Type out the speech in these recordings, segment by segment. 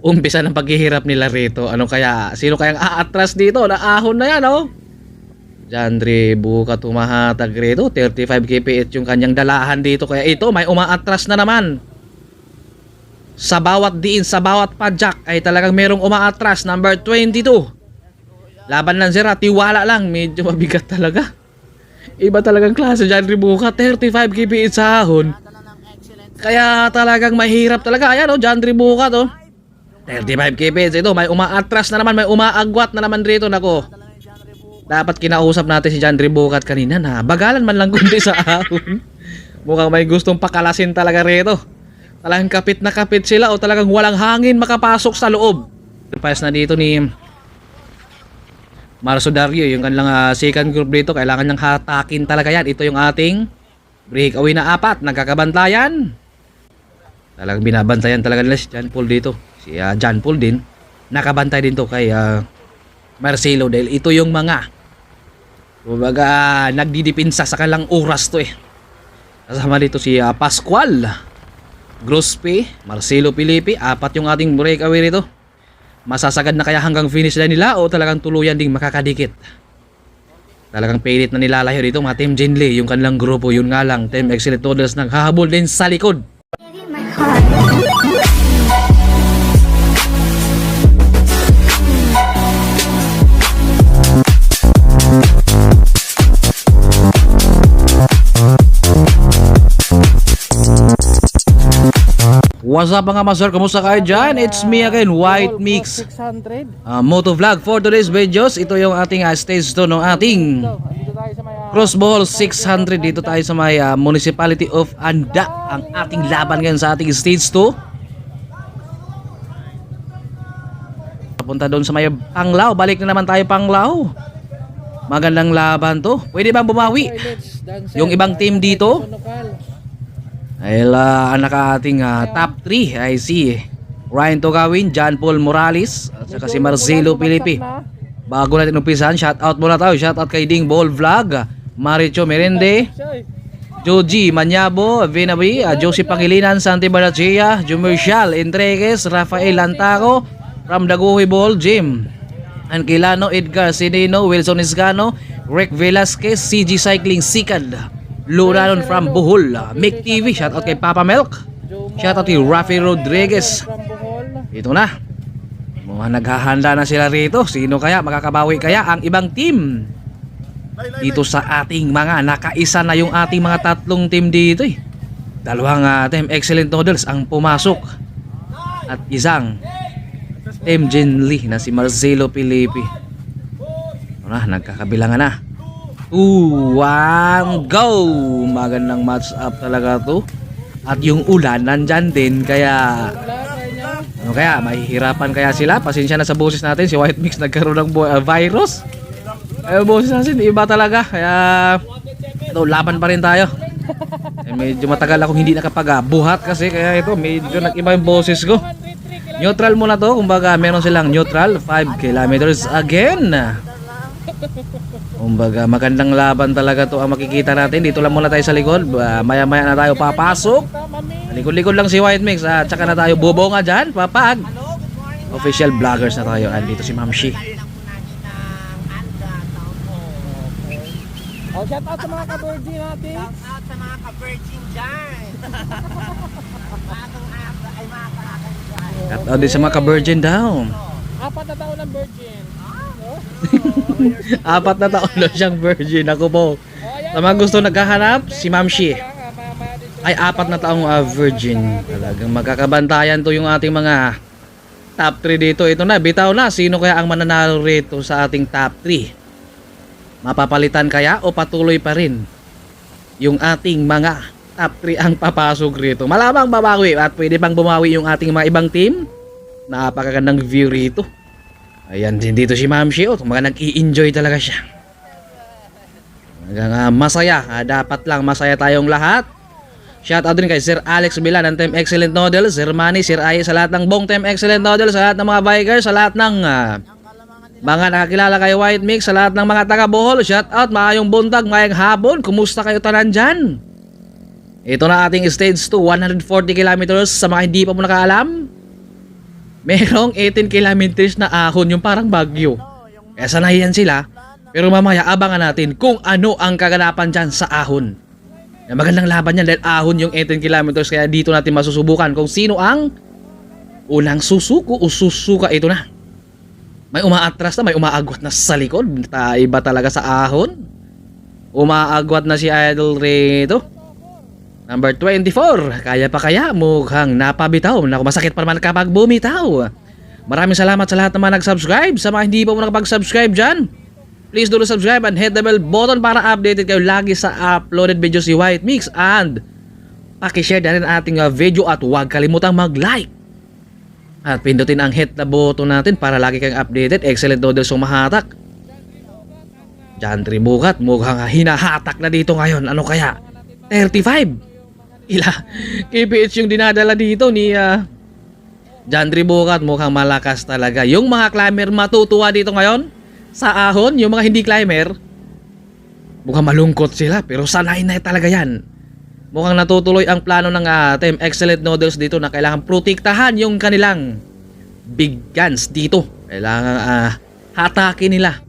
umpisa ng paghihirap nila rito. Ano kaya? Sino kayang aatras dito? Naahon na yan, oh. Jandre Bukat tumahatag rito. 35 kph yung kanyang dalahan dito. Kaya ito, may umaatras na naman. Sa bawat diin, sa bawat padjak ay talagang merong umaatras. Number 22. Laban ng Zera, tiwala lang. Medyo mabigat talaga. Iba talagang klase Jandre Bukat. 35 kph sa ahon. Kaya talagang mahirap talaga. Ayan, oh, Jandre Bukat, oh. 35 kph ito. May umaatras na naman. May umaagwat na naman rito. Nako. Dapat kinausap natin si Jandre Bukat kanina na bagalan man lang kundi sa ahon. Mukhang may gustong pakalasin talaga rito. Talagang kapit na kapit sila o talagang walang hangin makapasok sa loob. Pass na dito ni Marso Dario, yung kanilang second group dito. Kailangan niyang hatakin talaga yan. Ito yung ating breakaway na 4. Nagkakabantayan. Talagang binabantayan talaga nila si John Paul dito. Si John Paul din. Nakabantay din to kay Marcelo dahil ito yung mga nagdidipinsa sa kanilang oras to eh. Kasama dito si Pascual, Grospe, Marcelo Pilipi. 4 yung ating breakaway rito. Masasagad na kaya hanggang finish line nila o talagang tuluyan ding makakadikit? Talagang pilit na nilalayo dito mga Team Jinli, yung kanilang grupo. Yun nga lang, Team Excellent Noodles naghahabol din sa likod. What's up mga master? Kamusta kayo dyan? It's me again, White Mix Moto Vlog. For today's videos, ito yung ating stage 2 ng ating Crossball 600. Dito tayo sa may Municipality of Anda. Ang ating laban ngayon sa ating stage 2. Papunta doon sa may Panglao. Balik na naman tayo Panglao. Magandang laban to. Pwede bang bumawi yung ibang team dito? Ay anak ating top 3 I see Ryan Togawin, John Paul Morales at saka si Marcelo Pilipi. Bago natin umpisan, shoutout muna tayo. Shoutout kay Ding Ball Vlog, Maricho Merende, Joji Manyabo, Vinabi, Josie Pangilinan, Santi Barachea, Jumercial Entregues, Rafael Lantaco from Daguhi Ball Gym, Anquilano, Edgar Sinino, Wilson Isgano, Rick Velasquez, CG Cycling Sikad, Luranon from Bohol, Mick TV, shoutout kay Papa Milk, shoutout kay Rafi Rodriguez. Ito na, mga naghahanda na sila rito. Sino kaya, makakabawi kaya ang ibang team dito sa ating mga nakaisa na yung ating mga tatlong team dito eh. Dalawang Team Excellent Noodles ang pumasok at isang Team Jinli na si Marcelo Pilipi. Nagkakabilangan na. 2, 1, go! Magandang match up talaga to. At yung ulan nandyan din. Kaya ano kaya, mahihirapan kaya sila. Pasensya na sa boses natin. Si White Mix nagkaroon ng virus. Boses natin iba talaga. Kaya ito, laban pa rin tayo. Medyo matagal akong hindi nakapag-buhat kasi. Kaya ito, medyo nag-iba yung boses ko. Neutral muna to. Kumbaga meron silang neutral 5 kilometers again. Kumbaga magandang laban talaga to ang makikita natin. Dito lang muna tayo sa likod. Maya maya na tayo papasok. Likod-likod lang si White Mix. Tsaka na tayo bubonga dyan. Papag official vloggers na tayo. Andito si Ma'am Shi. Shout out sa mga ka-virgin natin. Shout out sa mga ka-virgin dyan. Shout out din sa mga ka-virgin daw. 4 na taon ng virgin. 4 na taon na siyang virgin. Ako po, sa mga gusto naghahanap, si Ma'am Shi ay 4 na taong virgin. Talagang magkakabantayan to yung ating mga top 3 dito. Ito na, bitaw na. Sino kaya ang mananalo rito sa ating top 3? Mapapalitan kaya o patuloy pa rin yung ating mga top 3 ang papasok rito? Malamang babawi at pwede pang bumawi yung ating mga ibang team. Napakagandang view rito. Ayan din dito si Ma'am Shi. Mga nag-i-enjoy talaga siya. Masaya. Dapat lang masaya tayong lahat. Shout out din kay Sir Alex Villa ng Team Excellent Noodles, Sir Manny, Sir Ay, sa lahat ng buong Team Excellent Noodles, sa lahat ng mga bikers, sa lahat ng mga nakakilala kay White Mix, sa lahat ng mga taga Bohol. Shout out, maayong buntag, maayong hapon. Kumusta kayo tanan dyan? Ito na ating stage 2, 140 kilometers. Sa mga hindi pa mo nakaalam, merong 18 kilometers na ahon yung parang bagyo. Kaya sanayan sila. Pero mamaya abangan natin kung ano ang kaganapan dyan sa ahon. Magandang laban yan dahil ahon yung 18 kilometers. Kaya dito natin masusubukan kung sino ang unang susuko o susuka. Ito na. May umaatras na, may umaagwat na sa likod. Iba talaga sa ahon. Umaagwat na si Idol rito. Number 24. Kaya pa kaya? Mukhang napabitaw. Naku, masakit pa naman kapag bumitaw. Maraming salamat sa lahat ng mga nag-subscribe. Sa mga hindi pa mo nakapag-subscribe dyan, please do subscribe and hit the bell button para updated kayo lagi sa uploaded videos si White Mix. And pakishare na rin ating video at huwag kalimutang mag-like. At pindutin ang hit the button natin para lagi kayong updated. Excellent noodles yung mahatak. Jantri Bukat mukhang hinahatak na dito ngayon. Ano kaya? 35. KPH yung dinadala dito ni Jantri Bukat. Mukhang malakas talaga. Yung mga climber matutuwa dito ngayon sa ahon. Yung mga hindi climber mukhang malungkot sila. Pero sanay na talaga yan. Mukhang natutuloy ang plano ng Team Excellent Noodles dito na kailangan protektahan yung kanilang big guns dito. Kailangan hatakin nila.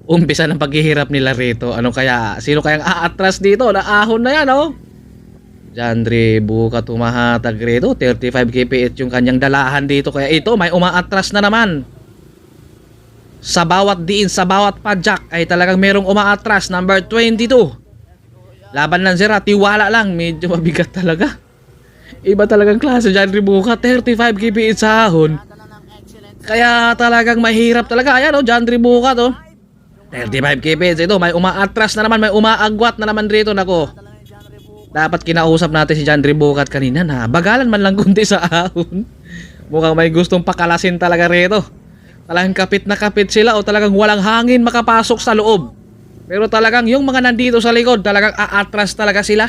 Umpisa ng paghihirap nila rito. Ano kaya? Sino kayang aatras dito? Naahon na yan, oh. Jandre Bukat tumahatag rito. 35 kph yung kanyang dalahan dito. Kaya ito, may umaatras na naman. Sa bawat diin, sa bawat padjak ay talagang merong umaatras. Number 22. Laban lang sira, tiwala lang. Medyo mabigat talaga. Iba talagang klase Jandre Bukat. 35 kph sa ahon. Kaya talagang mahirap talaga. Ayan, oh, Jandre Bukat, oh. 35 kph ito. May umaatras na naman. May umaagwat na naman rito. Nako. Dapat kinausap natin si Jandre Bukat kanina na bagalan man lang kunti sa ahon. Mukhang may gustong pakalasin talaga rito. Talagang kapit na kapit sila o talagang walang hangin makapasok sa loob. Pero talagang yung mga nandito sa likod talagang aatras talaga sila.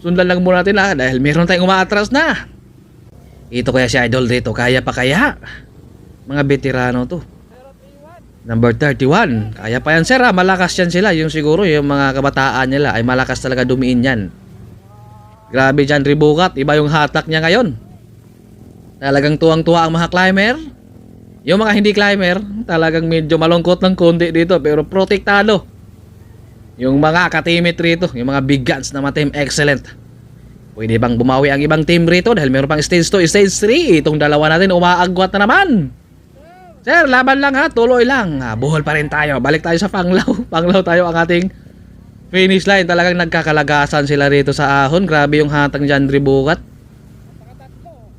Sundan lang muna natin dahil meron tayong umaatras na. Ito kaya si Idol dito. Kaya pa kaya? Mga veterano to. Number 31. Kaya pa yan sir malakas yan sila. Yung siguro yung mga kabataan nila ay malakas talaga dumiin yan. Grabe Jandre Bukat. Iba yung hatak niya ngayon. Talagang tuwang-tuwa ang mga climber. Yung mga hindi climber talagang medyo malungkot ng konti dito. Pero protektado. Yung mga katimit rito. Yung mga big guns na mga team excellent. Pwede bang bumawi ang ibang team rito? Dahil meron pang stage 2, stage 3. Itong dalawa natin umaagwat na naman. Sir, laban lang ha, tuloy lang. Buhol pa rin tayo. Balik tayo sa Panglaw. Panglaw tayo ang ating finish line. Talagang nagkakalagasan sila rito sa ahon. Grabe yung hatang Jandre Bukat.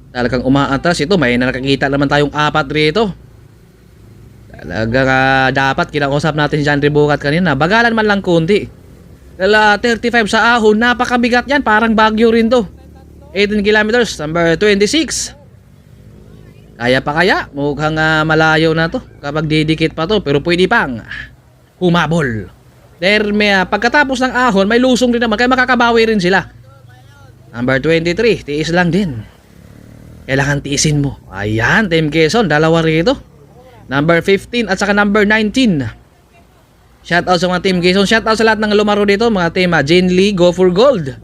Talagang umaatras. Ito, may nakakita naman tayong 4 rito. Talagang dapat kinausap natin si Jandre Bukat kanina. Bagalan man lang kunti. Dala 35 sa ahon. Napakabigat yan. Parang bagyo rin to. 18 kilometers. Number 26. Kaya pa kaya? Mukhang malayo na to. Kapag didikit pa to. Pero pwede pang humabol. There may pagkatapos ng ahon, may lusong din naman. Kaya makakabawi rin sila. Number 23. Tiis lang din. Kailangan tiisin mo. Ayan, Team Quezon. Dalawa rito. Number 15 at saka number 19. Shoutout sa mga Team Quezon. Shoutout sa lahat ng lumaro dito. Mga team Jane Lee, Go for Gold.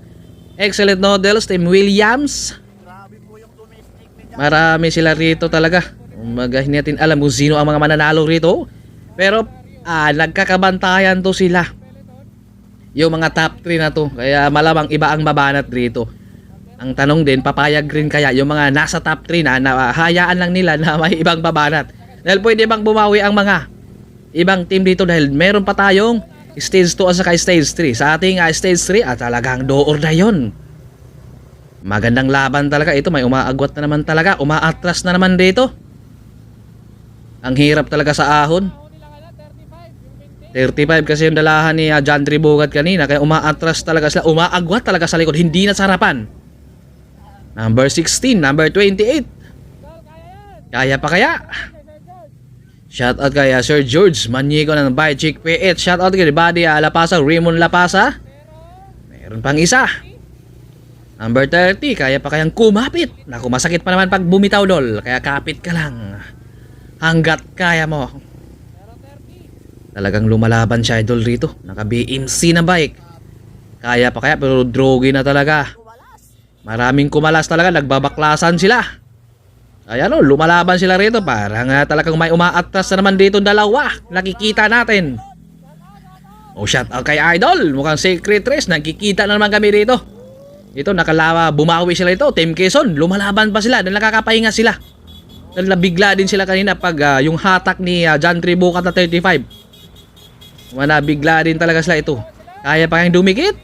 Excellent Noodles, Team Williams. Marami sila rito talaga. Hindi natin alam kung sino ang mga mananalo rito. Pero nagkakabantayan to sila. Yung mga top 3 na to. Kaya malamang iba ang babanat rito. Ang tanong din, papayag rin kaya yung mga nasa top 3 na hayaan lang nila na may ibang babanat. Dahil pwede bang bumawi ang mga ibang team dito dahil meron pa tayong stage 2 at saka stage 3. Sa ating stage 3 talagang door na yun. Magandang laban talaga. Ito may umaagwat na naman talaga. Umaatras na naman dito. Ang hirap talaga sa ahon. 35 kasi yung dalahan ni Jandre Bukat kanina. Kaya umaatras talaga sila. Umaagwat talaga sa likod. Hindi na sa harapan. Number 16. Number 28. Kaya pa kaya? Shoutout kay Sir George Manico ng By Chick P8. Shoutout kay Buddy Lapasa. Raymond Lapasa. Meron pang isa. Number 30, kaya pa kayang kumapit. Naku, masakit pa naman pag bumitaw dol. Kaya kapit ka lang. Hanggat kaya mo. Talagang lumalaban siya idol rito. Naka BMC na bike. Kaya pa kaya pero drogi na talaga. Maraming kumalas talaga. Nagbabaklasan sila. Ayan o, lumalaban sila rito. Parang talagang may umaatras na naman dito dalawa. Nakikita natin. O shout out kay Idol. Mukhang secret race. Nakikita na naman kami dito. Ito nakalawa, bumawi sila ito. Team Quezon, lumalaban pa sila. Dahil nakakapahinga sila. Dahil nabigla din sila kanina pag yung hatak ni John Tribucat na 35. Nabigla din talaga sila ito. Kaya pa kayong dumikit?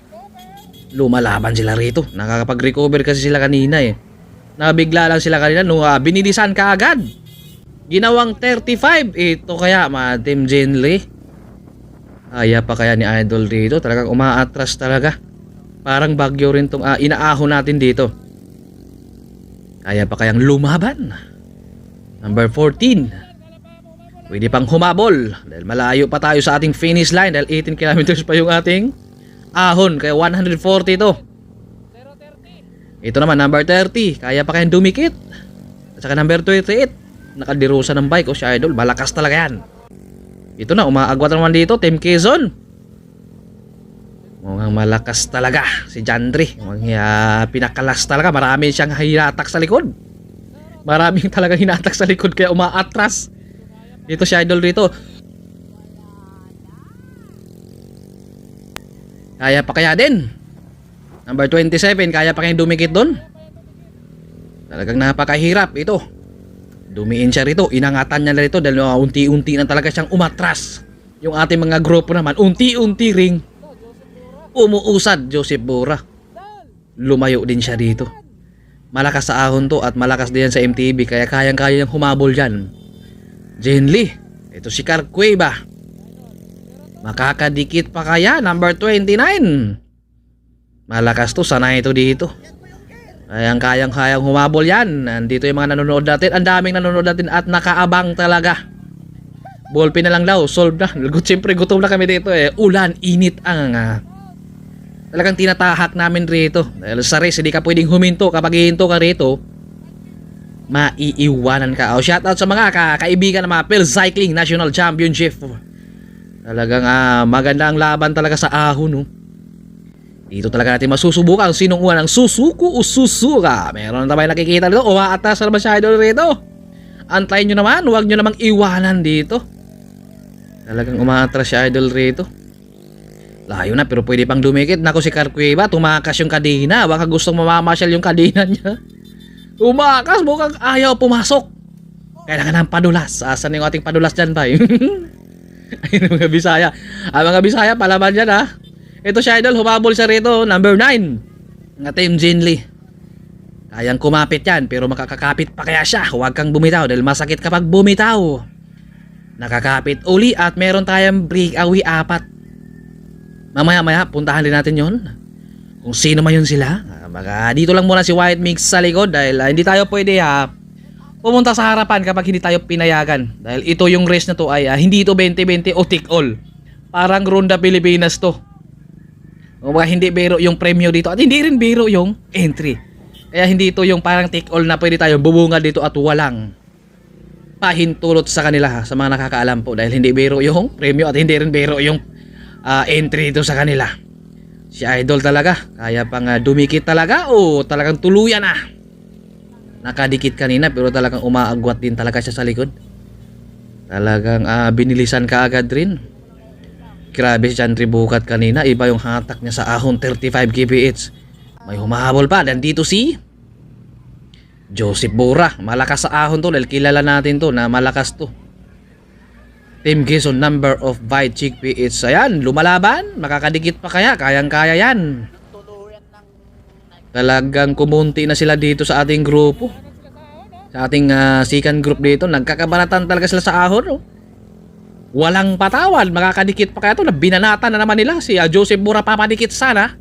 Lumalaban sila rito. Nakakapag-recover kasi sila kanina eh. Nabigla lang sila kanina nung binilisan ka agad. Ginawang 35. Ito kaya mga Team Genly. Kaya pa kaya ni Idol dito. Talagang umaatras talaga. Parang bagyo rin tong inaahon natin dito. Kaya pa kayang lumaban. Number 14. Pwede pang humabol. Dahil malayo pa tayo sa ating finish line. Dahil 18 kilometers pa yung ating ahon. Kaya 140 to. Ito naman number 30. Kaya pa kayang dumikit. At saka number 28. Nakadirusa ng bike. O si Idol, malakas talaga yan. Ito na, umaagwat naman dito. Team Quezon. Mukhang malakas talaga si Jandri. Mukhang pinakalas talaga. Marami siyang hinatak sa likod. Maraming talaga hinatak sa likod. Kaya umaatras. Dito si Idol rito. Kaya pa kaya din. Number 27, kaya pa kayong dumikit doon? Talagang napakahirap ito. Dumiin siya rito, inangatan niya na rito dahil unti-unti na talaga siyang umatras. Yung ating mga grupo naman, unti-unti ring umuusad. Joseph Bora. Lumayo din siya dito. Malakas sa ahon to at malakas din sa MTB kaya kayang-kaya niyang humabol dyan. Genly, ito si Carcueva. Makakadikit pa kaya? Number 29. Malakas to, sanay ito dito. Kayang-kayang humabol yan. Nandito yung mga nanonood natin. Ang daming nanonood natin at nakaabang talaga. Ballpen na lang daw, solve na. Siyempre gutom na kami dito eh. Ulan, init ang talagang tinatahak namin rito. Dahil sa race, hindi ka pwedeng huminto. Kapag hihinto ka rito, maiiwanan ka. Shoutout sa mga kaibigan ng mga Phil Cycling National Championship. Talagang maganda ang laban talaga sa ahon. Dito talaga natin masusubukan sinong unang susuko o susuka. Meron na tayo nakikita dito. Umaatas na naman siya Idol rito. Antayin nyo naman. Huwag nyo namang iwanan dito. Talagang umaatras siya Idol rito. Layo na pero pwede pang dumikit. Naku si Carcueva. Tumakas yung kadena. Baka gustong mamamasyal yung kadena niya. Tumakas. Mukhang ayaw pumasok. Kailangan ng padulas. Asan yung ating padulas dyan ba? Ayun mga Bisaya. Mga Bisaya palaban dyan ha. Ito si Idol, humabol siya rito, number 9. Ng Team Genly. Kayang kumapit yan, pero makakakapit pa kaya siya. Huwag kang bumitaw dahil masakit kapag bumitaw. Nakakapit uli at meron tayong breakaway 4. Mamaya-maya, puntahan din natin yon. Kung sino man yun sila. Dito lang muna si White Mix sa likod dahil hindi tayo pwede pumunta sa harapan kapag hindi tayo pinayagan. Dahil ito yung race na to ay hindi ito 20-20 o take all. Parang Ronda Pilipinas to. O mga hindi biro yung premyo dito at hindi rin biro yung entry. Kaya hindi ito yung parang take all na pwede tayo bubunga dito at walang pahintulot sa kanila sa mga nakakaalam po. Dahil hindi biro yung premyo at hindi rin biro yung entry dito sa kanila. Si Idol talaga. Kaya pang dumikit talaga o talagang tuluyan na. Nakadikit kanina pero talagang umaagwat din talaga siya sa likod. Talagang binilisan ka agad rin. Grabe si John Tribucat kanina. Iba yung hatak niya sa ahon 35 kph. May humahabol pa. Nandito si Joseph Bora. Malakas sa ahon to dahil kilala natin to na malakas to. Team Quezon number of bite chick PH. Ayan, lumalaban. Makakadikit pa kaya. Kayang-kaya yan. Talagang kumunti na sila dito sa ating grupo. Sa ating second group dito. Nagkakabanatan talaga sila sa ahon. Walang patawan. Makakadikit pa kaya to. Binanatan na naman nila. Si Joseph Bora papadikit sana.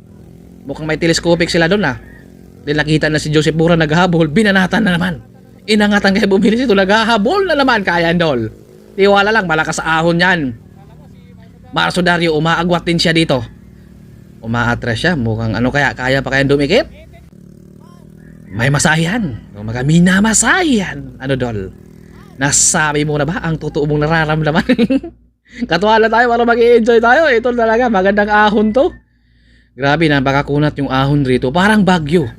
Mukhang may telescopic sila doon Dahil nakita na si Joseph Bora naghahabol. Binanatan na naman. Inangatan kaya bumilis ito. Naghahabol na naman kaya Andol. Tiwala lang. Malakas sa ahon yan. Marso Dario. Umaagwat din siya dito. Umaatras siya. Mukhang kaya. Kaya pa kaya dumikit? May masayan. Magamina masayan. Dol? Nasabi mo na ba ang totoo mong nararamdaman? Katuwa lang tayo para mag-i-enjoy tayo. Ito talaga, magandang ahon to. Grabe, napakakunat yung ahon rito. Parang bagyo.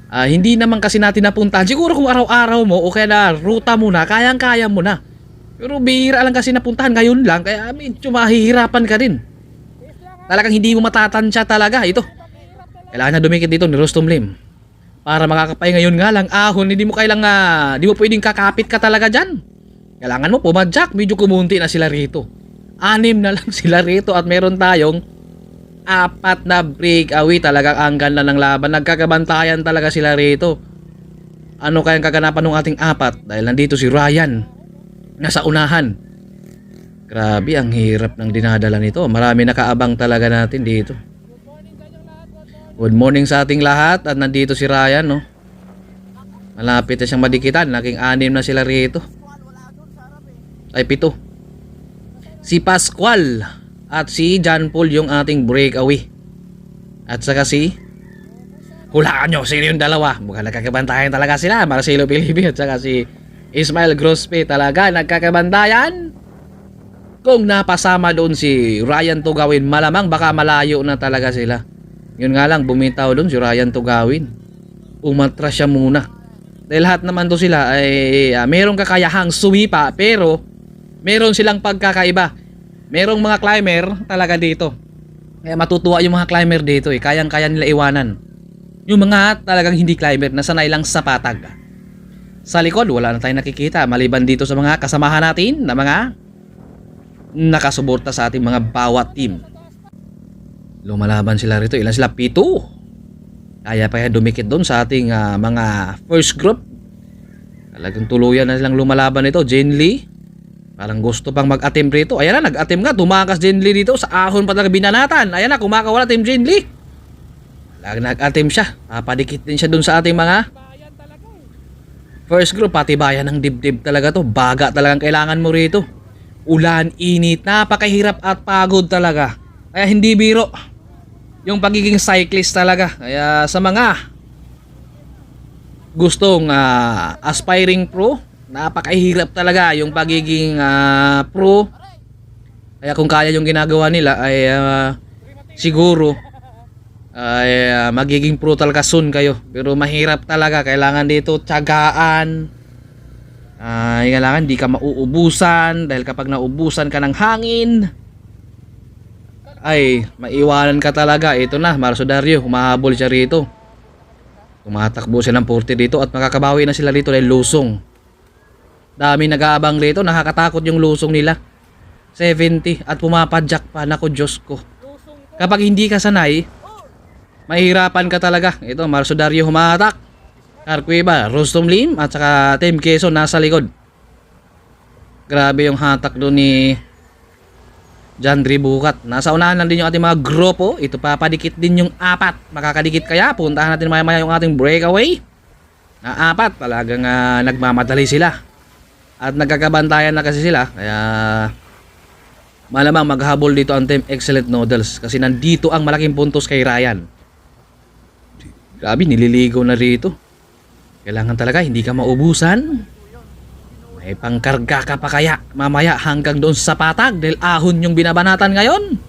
Hindi naman kasi natin napuntahan. Siguro kung araw-araw mo o kaya na ruta mo na, kayang-kaya mo na. Pero bihira lang kasi napuntahan ngayon lang, kaya medyo mahihirapan ka din. Talagang hindi mo matatansya talaga ito. Kailangan na dumikit dito ni Rustom Lim. Para makakapay ngayon nga lang ahon, hindi mo pwedeng kakapit ka talaga dyan. Kailangan mo pumadyak, medyo kumunti na sila rito. 6 na lang sila rito at meron tayong 4 na breakaway. Talagang ang ganda ng laban. Nagkakabantayan talaga sila rito. Ano kayang kaganapan ng ating 4? Dahil nandito si Ryan. Nasa unahan. Grabe, ang hirap ng dinadala nito. Marami nakaabang talaga natin dito. Good morning sa ating lahat. At nandito si Ryan, no? Malapit na siyang madikitan. Naging 6 na sila rito. Ay, 7. Si Pascual at si John Paul yung ating breakaway. At saka si... Hulaan nyo, sino yung dalawa? Mukhang nagkakabantayan talaga sila. Marcelo Pilipi at saka si Ismael Grospe. Talaga nagkakabantayan. Kung napasama doon si Ryan Tugawin, malamang baka malayo na talaga sila. Yun nga lang, bumitaw doon si Ryan Tugawin. Umatras siya muna. Dahil lahat naman to sila ay merong kakayahang sumipa, pero meron silang pagkakaiba. Merong mga climber talaga dito. Kaya matutuwa yung mga climber dito eh. Kayang-kaya nila iwanan. Yung mga talagang hindi climber na sanay lang sa patag. Sa likod, wala na tayong nakikita. Maliban dito sa mga kasamahan natin na mga nakasuporta sa ating mga bawat team. Lumalaban sila rito. Ilan sila? 7. Kaya pa dumikit doon sa ating mga first group. Talagang tuluyan na silang lumalaban ito. Jane Lee. Parang gusto pang mag-attempt rito. Ayan na, nag-attempt nga. Tumakas Jane Lee dito. Sa ahon pa talaga binanatan. Ayan na, kumakawala Team Jane Lee. Nag-attempt siya. Papadikit din siya dun sa ating mga first group. Pati bayan ng dibdib talaga to. Baga talagang kailangan mo rito. Ulan, init. Napakahirap at pagod talaga. Kaya hindi biro yung pagiging cyclist talaga. Kaya sa mga gustong aspiring pro, napakahirap talaga yung pagiging pro. Kaya kung kaya yung ginagawa nila ay siguro ay magiging pro talaga soon kayo. Pero mahirap talaga. Kailangan dito tiyagaan. Kailangan di ka mauubusan. Dahil kapag naubusan ka ng hangin, ay maiwanan ka talaga. Ito na, Marso Dario, humahabol siya rito. Tumatakbo siya ng 40 dito at makakabawi na sila rito dahil lusong. Dami nag-aabang rito, nakakatakot yung lusong nila. 70 at pumapadyak pa. Nako, Diyos ko. Kapag hindi ka sanay, mahirapan ka talaga. Ito, Marso Dario humahatak. Carcueva, Rustom Lim at saka Team Quezon nasa likod. Grabe yung hatak doon ni Jandri Bukat. Nasa unahan lang din yung ating mga grupo. Ito, papadikit din yung 4. Makakadikit kaya? Puntahan natin maya-maya yung ating breakaway. Na 4. Talagang nagmamadali sila. At nagkakabantayan na kasi sila. Kaya malamang maghabol dito ang Team Excellent Noodles. Kasi nandito ang malaking puntos kay Ryan. Grabe, nililigaw na rito. Kailangan talaga hindi ka maubusan. May pangkarga ka pa kaya mamaya hanggang doon sa patag dahil ahon yung binabanatan ngayon.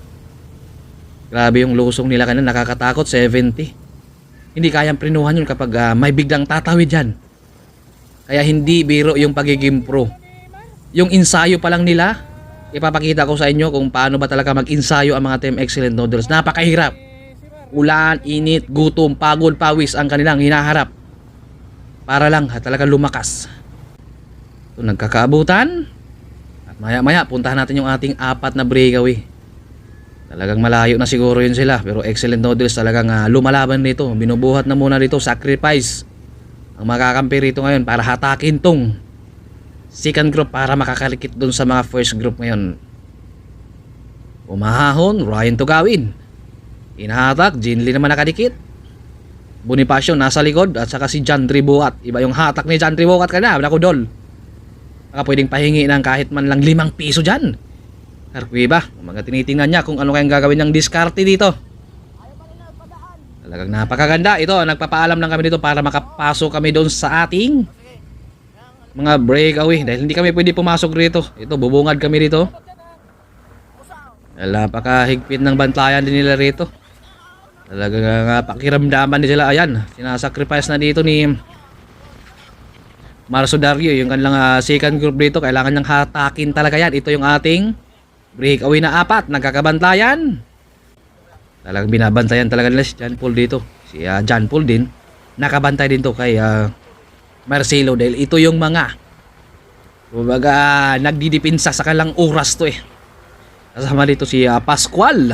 Grabe yung lusong nila kanina, nakakatakot. 70. Hindi kayang prinuhan yun kapag may biglang tatawid dyan. Kaya hindi biro yung pagiging pro. Yung ensayo pa lang nila, ipapakita ko sa inyo kung paano ba talaga mag-ensayo ang mga Team Excellent Noodles. Napakahirap. Ulan, init, gutom, pagod, pawis ang kanilang hinaharap. Para lang talaga lumakas. So, nagkakaabutan. At maya-maya puntahan natin yung ating 4 na breakaway. Talagang malayo na siguro yun sila. Pero Excellent Noodles talagang lumalaban dito. Binubuhat na muna dito. Sacrifice ang makakampi rito ngayon para hatakin tong second group para makakalikit dun sa mga first group ngayon. Umahahon, Ryan Tugawin. Inahatak, Jinli naman nakadikit. Bonifacio nasa likod at saka si Jandri Bukat. Iba yung hatak ni Jandri Bukat kanina. Naku, Dol. Baka pwedeng pahingi ng kahit man lang 5 piso dyan. Carcueva, mga tinitingnan niya kung ano kayang gagawin ng diskarte dito. Talagang napakaganda. Ito, nagpapaalam lang kami dito para makapasok kami doon sa ating mga breakaway. Dahil hindi kami pwede pumasok rito. Ito, bubungad kami rito. Dahil napakahigpit ng bantayan din nila rito. Talagang pakiramdaman din sila. Ayan, sinasacrifice na dito ni Marsodario yung kanilang second group dito. Kailangan niyang hatakin talaga yan. Ito yung ating breakaway na 4. Nagkakabantayan. Talagang binabantayan talaga nila si John Paul dito. Si John Paul din. Nakabantay din to kay Marcelo dahil ito yung mga nagdidipinsa sa kanilang oras to eh. Kasama dito si Pascual,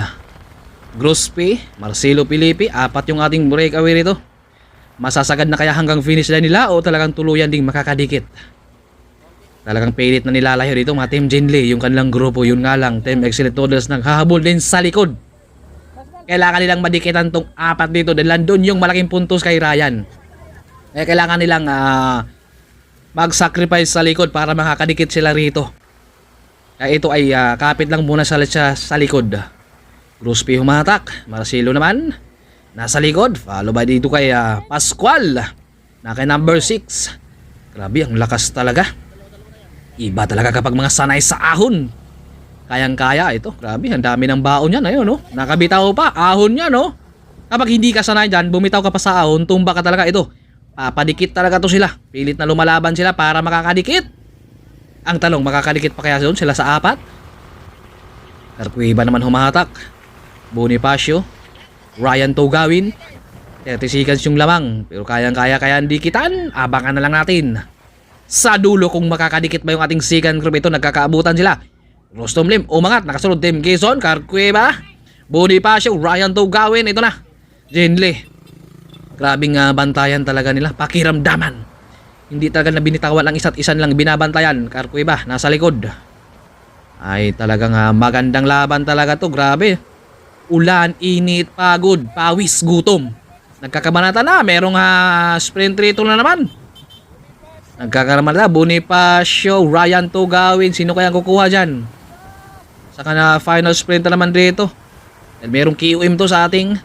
Grospe, Marcelo Filipe. 4 yung ating breakaway rito. Masasagad na kaya hanggang finish line nila o talagang tuluyan ding makakadikit? Talagang pilit na nilalayo dito mga Team Jinli, yung kanilang grupo. Yun nga lang, Team Excellent Noodles naghahabol din sa likod. Kailangan nilang madikitan tong 4 dito dahil nandun yung malaking puntos kay Ryan. Kailangan nilang mag-sacrifice sa likod para makakadikit sila rito. Kaya ito ay kapit lang muna sa likod. Grospe humatak, Marcelo naman nasa likod, follow by dito kay Pascual na kay number 6. Grabe, ang lakas talaga. Iba talaga kapag mga sanay sa ahon. Kayang-kaya ito. Grabe, ang dami ng baon yan. Ayun, no? Nakabitaw pa, ahon yan, no? Kapag hindi ka sanay dyan, bumitaw ka pa sa ahon, tumba ka talaga ito. Papadikit talaga to sila. Pilit na lumalaban sila para makakadikit. Ang talong, makakadikit pa kaya sila sa 4? Carcueva naman humahatak. Bonifacio, Ryan Togawin, 30 seconds yung lamang. Pero kayang-kaya dikitan. Abangan na lang natin sa dulo kung makakadikit ba yung ating second group. Ito, nagkakaabutan sila. Rostom Lim, umangat. Nakasunod Tim Quezon, Carcueva, Bonifacio, Ryan Togawin. Ito na, Jinli. Grabing bantayan talaga nila. Pakiramdaman. Hindi talaga na binitawan lang isa't isa lang binabantayan. Carcueva, nasa likod. Ay talagang magandang laban talaga to. Grabe. Ulan, init, pagod, pawis, gutom. Nagkakabanata na. Merong sprint rito na naman. Nagkakabanata. Bonifacio, Ryan Togawin. Sino kaya kukuha dyan? Saka na final sprint na naman dito. And merong QM to sa ating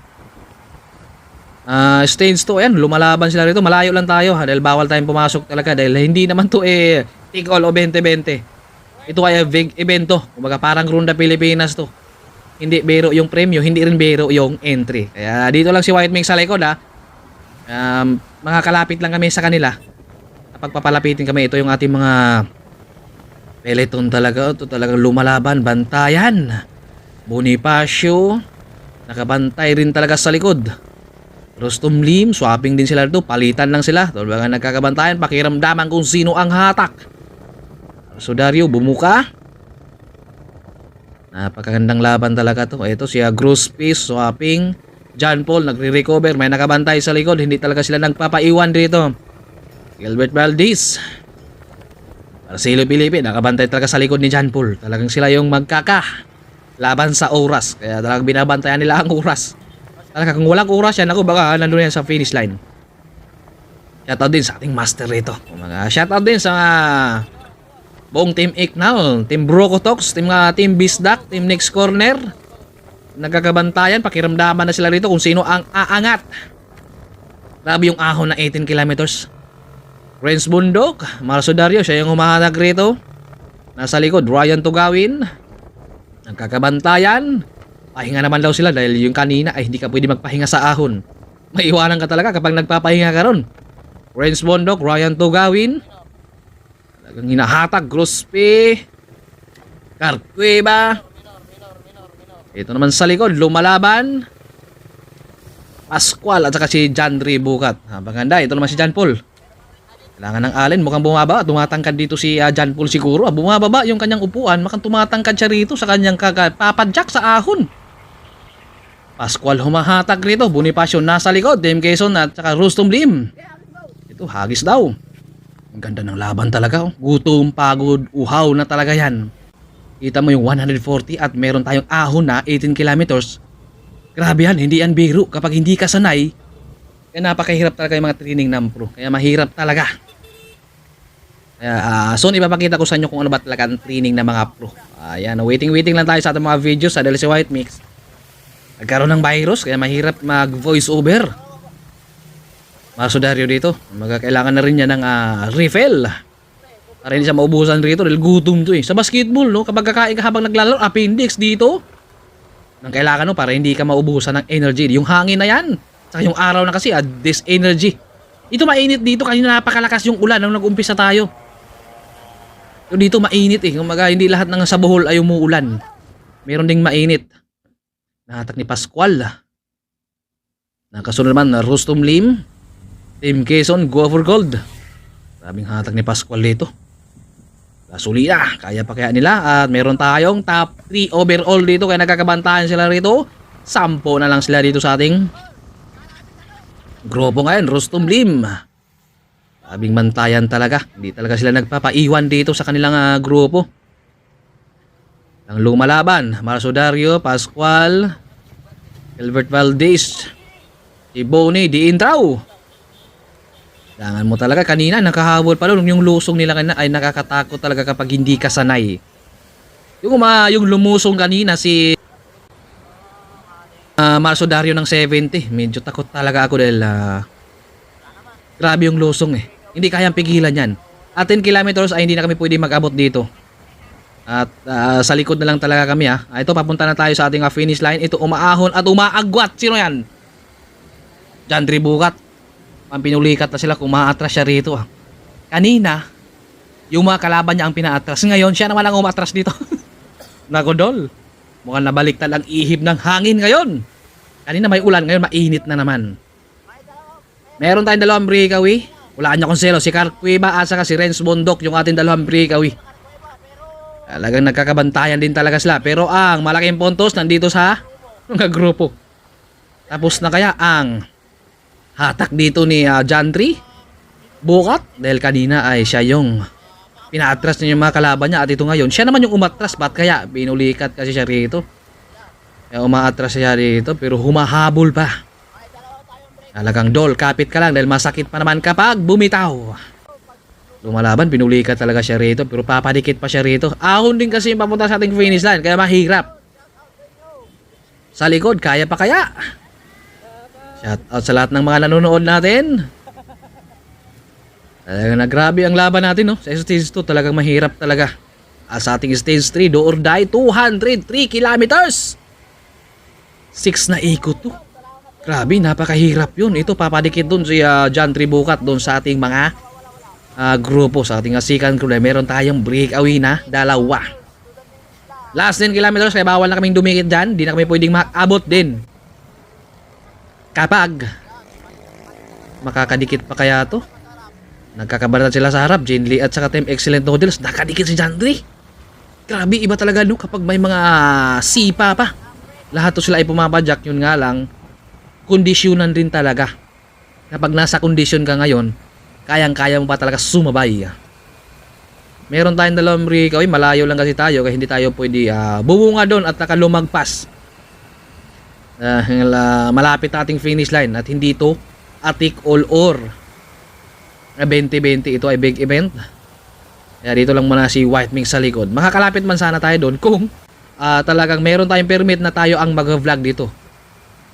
stage to. Ayan, lumalaban sila rito. Malayo lang tayo dahil bawal tayong pumasok talaga. Dahil hindi naman to take all o 20-20. Ito ay evento. Kumbaga parang Ronda Pilipinas to. Hindi biro yung premyo, hindi rin biro yung entry. Kaya dito lang si White Mink sa likod mga kalapit lang kami sa kanila. Kapag papalapitin kami, ito yung ating mga peloton talaga. Ito talagang lumalaban, bantayan. Bonifacio, nakabantay rin talaga sa likod. Rostom Lim, swapping din sila dito. Palitan lang sila. Ito mga nagkakabantayan, pakiramdaman kung sino ang hatak. So Dario, bumuka. Napakagandang laban talaga to. Ito si Grospe, swapping. John Paul nagre-recover, may nakabantay sa likod. Hindi talaga sila nagpapaiwan dito. Gilbert Valdez, Marcelo Filipe, nakabantay talaga sa likod ni John Paul. Talagang sila yung laban sa oras. Kaya talagang binabantayan nila ang oras. Talaga kung walang oras yan, ako baka nandun yan sa finish line. Shoutout din sa ating master rito. Shoutout din sa buong Team Iknal, Team Brocotox, Team Bisdak, Team Next Corner. Nagkakabantayan, pakiramdaman na sila rito kung sino ang aangat. Grabe yung ahon na 18 kilometers. Renz Bundok, Marsodario, siya yung humahanag rito. Nasa likod, Ryan Togawin. Nagkakabantayan. Pahinga naman daw sila dahil yung kanina ay hindi ka pwede magpahinga sa ahon. Maiwanan ka talaga kapag nagpapahinga ka ron. Renz Bundok, Ryan Togawin. Talagang hinahatag, Grospe, Carcueva. Ito naman sa likod, lumalaban. Pascual at saka si John Bukat. Maganda, ito naman si John Paul. Kailangan ng alin, mukhang bumaba. Tumatangkad dito si John Paul siguro. Bumababa yung kanyang upuan, mukhang tumatangkad siya rito sa kanyang papadyak sa ahon. Pascual humahatag rito. Bonifacio nasa likod. Tim Quezon at saka Rostom Lim. Ito, hagis daw. Ang ganda ng laban talaga. Gutom, pagod, uhaw na talaga yan. Kita mo yung 140 at meron tayong ahon na 18 kilometers. Grabe yan, hindi yan biro. Kapag hindi ka sanay, kaya napakahirap talaga yung mga training ng pro. Kaya mahirap talaga. Kaya soon ipapakita ko sa inyo kung ano ba talaga ang training ng mga pro. Ayan, waiting lang tayo sa ating mga videos sa DLC White Mix. Nagkaroon ng virus, kaya mahirap mag voice over. Marsodario dito, magkakailangan na rin niya ng refill para hindi siya maubusan rito dahil gutom to eh. Sa basketball, no, kapag kakain ka habang naglalaro, appendix dito. ng kailangan no, para hindi ka maubusan ng energy. Yung hangin na yan, saka yung araw na kasi, this energy. Ito mainit dito, kanina napakalakas yung ulan nung nag-umpisa tayo. So dito mainit eh, kumaga hindi lahat ng sa Bohol ay umuulan. Meron ding mainit. Nahatak ni Pascual. Nakasunod naman na Rustum Lim, Team Quezon, go for gold. Maraming hatak ni Pascual dito. Gasolina, kaya pa kaya nila. At meron tayong top 3 overall dito. Kaya nagkakabantayan sila rito. 10 na lang sila dito sa ating grupo ngayon. Rustum Lim, sabing mantayan talaga. Hindi talaga sila nagpapaiwan dito sa kanilang grupo. Ang lumalaban, Marso Dario, Pascual, Gilbert Valdez, si Bonnie Di Intrao. Kailangan mo talaga. Kanina nakahabol pa doon. Yung lusong nila kanina ay nakakatakot talaga kapag hindi ka sanay. Yung lumusong kanina si Marso Dario ng 70. Medyo takot talaga ako dahil grabe yung lusong eh. Hindi kayang pigilan yan. At 10 kilometers ay hindi na kami pwede mag-abot dito. At sa likod na lang talaga kami ha. Ito, papunta na tayo sa ating finish line. Ito, umaahon at umaagwat. Sino yan? Jandri Bukat. Pinulikat na sila kung maatras siya rito. Kanina, yung mga kalaban niya ang pinaatras. Ngayon, siya naman ang umatras dito. Nagodol. Mukhang nabaliktad ang ihip ng hangin ngayon. Kanina may ulan, ngayon mainit na naman. Meron tayong dalawang breakaway. Walaan niya konselo. Si Carl Cueva at saka si Renz Bondok, yung ating dalawang breakaway. Talagang nagkakabantayan din talaga sila. Pero ang malaking puntos nandito sa mga grupo. Tapos na kaya ang hatak dito ni Jandri Bukat, dahil kanina ay siya yung pinaatras niya yung mga kalaban niya, at ito ngayon siya naman yung umatras. Ba't kaya? Pinulikat kasi siya rito. Kaya umaatras siya rito pero humahabol pa. Talagang Dol, kapit ka lang dahil masakit pa naman kapag bumitaw. Lumalaban, pinulikat talaga siya rito pero papadikit pa siya rito. Ahon din kasi yung papunta sa ating finish line kaya mahirap. Sa likod, kaya pa kaya? Shout out sa lahat ng mga nanonood natin. Talagang grabe ang laban natin no. Sa stage 2 talagang mahirap talaga. At sa ating stage 3, do or die, 203 kilometers. 6 na ikot to. Grabe, napakahirap yun. Ito, papadikit dun si Jandri Bukat dun sa ating mga grupo. Sa ating second crew, meron tayong breakaway na dalawa. Last 10 kilometers, kaya bawal na kaming dumikit dyan. Di na kami pwedeng makabot din. Kapag makakadikit pa kaya to. Nagkakabaratan sila sa harap, Jane Lee at saka Team Excellent Noodles. Nakadikit si Jandri. Grabe, iba talaga no kapag may mga sipa pa. Lahat to sila ay pumapadyak. Yun nga lang, kondisyonan din talaga. Kapag nasa kondisyon ka ngayon, kayang-kaya mo pa talaga sumabay. Meron tayong dalawang breakaway, malayo lang kasi tayo kaya hindi tayo pwede bubunga doon at nakalumagpas. Malapit ating finish line at hindi to atik all or 2020. Ito ay big event, kaya dito lang muna si White Mink sa likod. Makakalapit man sana tayo doon kung talagang meron tayong permit na tayo ang mag-vlog dito.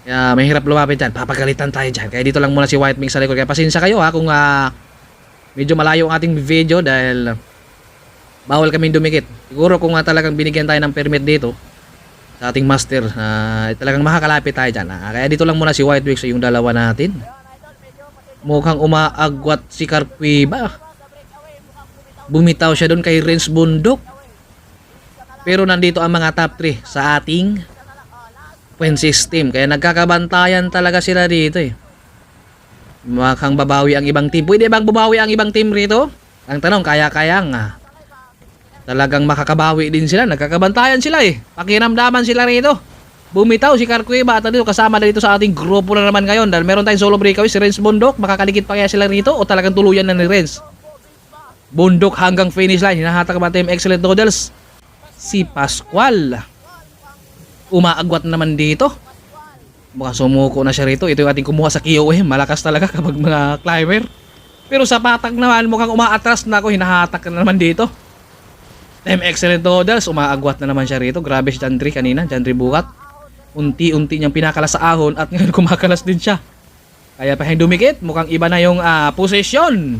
Kaya mahirap lumapit dyan, papagalitan tayo dyan. Kaya dito lang muna si White Mink sa likod. Kaya pasensya kayo kung medyo malayo ang ating video dahil bawal kaming dumikit. Siguro kung talagang binigyan tayo ng permit dito sa ating master, talagang makakalapit tayo dyan. Kaya dito lang muna si White Wicks, yung dalawa natin. Mukhang umaagwat si Carl Cueva. Bumitaw siya doon kay Renz Bondok. Pero nandito ang mga top 3 sa ating point system. Kaya nagkakabantayan talaga sila dito eh. Mukhang babawi ang ibang team. Pwede bang bumawi ang ibang team rito? Ang tanong, kaya-kaya nga. Talagang makakabawi din sila. Nagkakabantayan sila eh. Pakiramdaman sila rito. Bumitaw si Carl Cueva at dito kasama na dito sa ating grupo na naman ngayon. Dahil meron tayong solo breakaway si Renz Bondok. Makakalikit pa kaya sila rito o talagang tuluyan na ni Renz Bondok hanggang finish line. Hinahatak ba Team Excellent Noodles? Si Pascual. Umaagwat naman dito. Mukhang sumuko na siya rito. Ito yung ating kumuha sa KOM. Malakas talaga kapag mga climber. Pero sa patag naman mukhang umaatras na ako. Hinahatak na naman dito. Team Excellent Noodles, umaagwat na naman siya rito. Grabe si Jandri kanina, Jandri Bukat. Unti-unti niyang pinakalas sa ahon at ngayon kumakalas din siya. Kaya pa dumikit, mukhang iba na yung posisyon.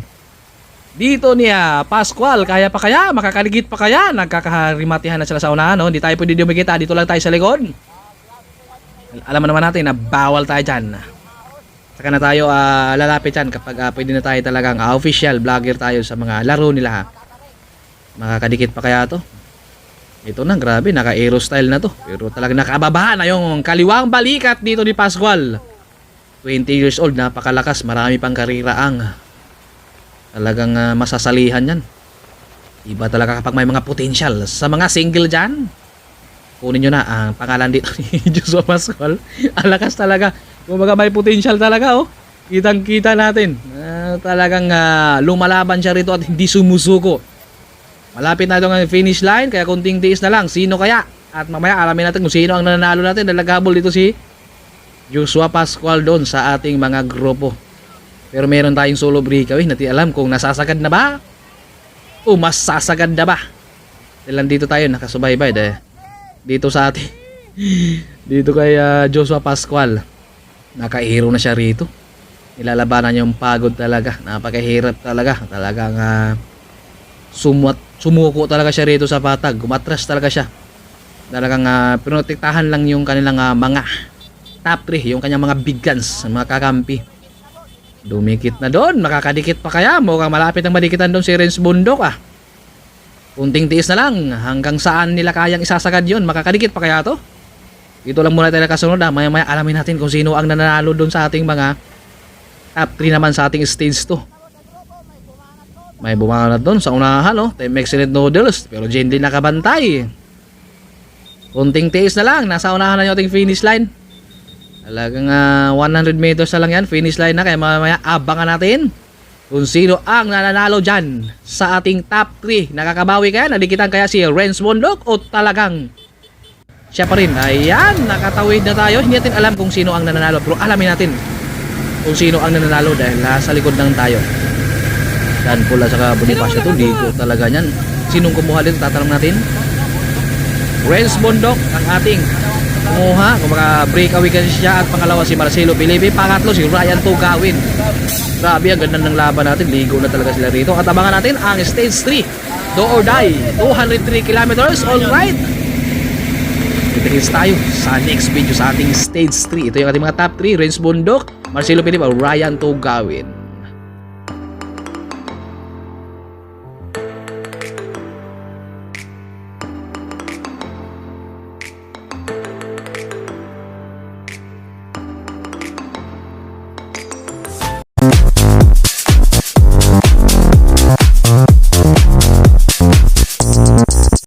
Dito niya, Pascual, kaya pa kaya? Makakaligit pa kaya? Nagkakarimatihan na sila sa unahan, no? Hindi tayo pwede dumikit, dito lang tayo sa likod. Alam naman natin na bawal tayo dyan. Saka na tayo lalapit dyan kapag pwede na tayo talagang official vlogger tayo sa mga laro nila ha. Makakadikit pa kaya to? Ito na, grabe, naka-aero style na to. Pero talagang nakababa na yung kaliwang balikat dito ni Pascual. 20 years old, napakalakas, marami pang kariraang. Talagang masasalihan yan. Iba talaga kapag may mga potential. Sa mga single dyan, kunin nyo na ang pangalan dito ni Joshua Pascual. Alakas talaga. Kumbaga may potential talaga oh. Kitang kita natin. Talagang lumalaban siya rito at hindi sumusuko. Malapit na ito ang finish line kaya kunting tiis na lang. Sino kaya? At mamaya alamin natin kung sino ang nananalo natin. Nalaghabol dito si Joshua Pascual doon sa ating mga grupo. Pero meron tayong solo breakaway. Natin alam kung nasasagad na ba o mas sasagad na ba. Dahil dito tayo nakasubaybay dahil dito sa ating dito kay Joshua Pascual. Naka-hero na siya rito. Nilalabanan niya yung pagod talaga. Napakahirap talaga. Talagang sumuko talaga siya rito sa patag. Gumatras talaga siya. Talagang pinotektahan lang yung kanilang mga top 3, yung kanyang mga big guns, mga kakampi. Dumikit na doon. Makakadikit pa kaya? Mukhang malapit ang madikitan doon si Renz Bundok Kunting tiis na lang. Hanggang saan nila kayang isasagad yun? Makakadikit pa kaya to? Dito lang muna tayo kasunod Maya-maya alamin natin kung sino ang nananalo doon sa ating mga top 3 naman sa ating stage 2. May bumanat doon sa unahan Team Excellent Noodles. Pero Jen din nakabantay. Kunting tiis na lang. Nasa unahan na yung ating finish line. Talagang 100 meters na lang yan. Finish line na. Kaya mamaya abangan natin kung sino ang nananalo dyan sa ating top 3. Nakakabawi kaya? Nadikitan kaya si Renz Bundok o talagang siya pa rin? Ayan, nakatawid na tayo. Hindi natin alam kung sino ang nananalo. Pero alamin natin kung sino ang nananalo dahil nasa likod lang tayo. Dan pula saka Bonifacio to. Ligo talaga yan. Sinong kumuha dito? Tatanong natin. Renz Bundok ang ating kumuha. Kung maka-breakaway kasi siya. At pangalawa si Marcelo Bilibi. Pangatlo si Ryan Tugawin. Grabe, ang ganda ng laban natin. Ligo na talaga sila rito. At abangan natin ang stage 3. Do or die. 203 kilometers. Alright. Kita-kits tayo sa next video sa ating stage 3. Ito yung ating mga top 3. Renz Bundok, Marcelo Bilibi, Ryan Tugawin.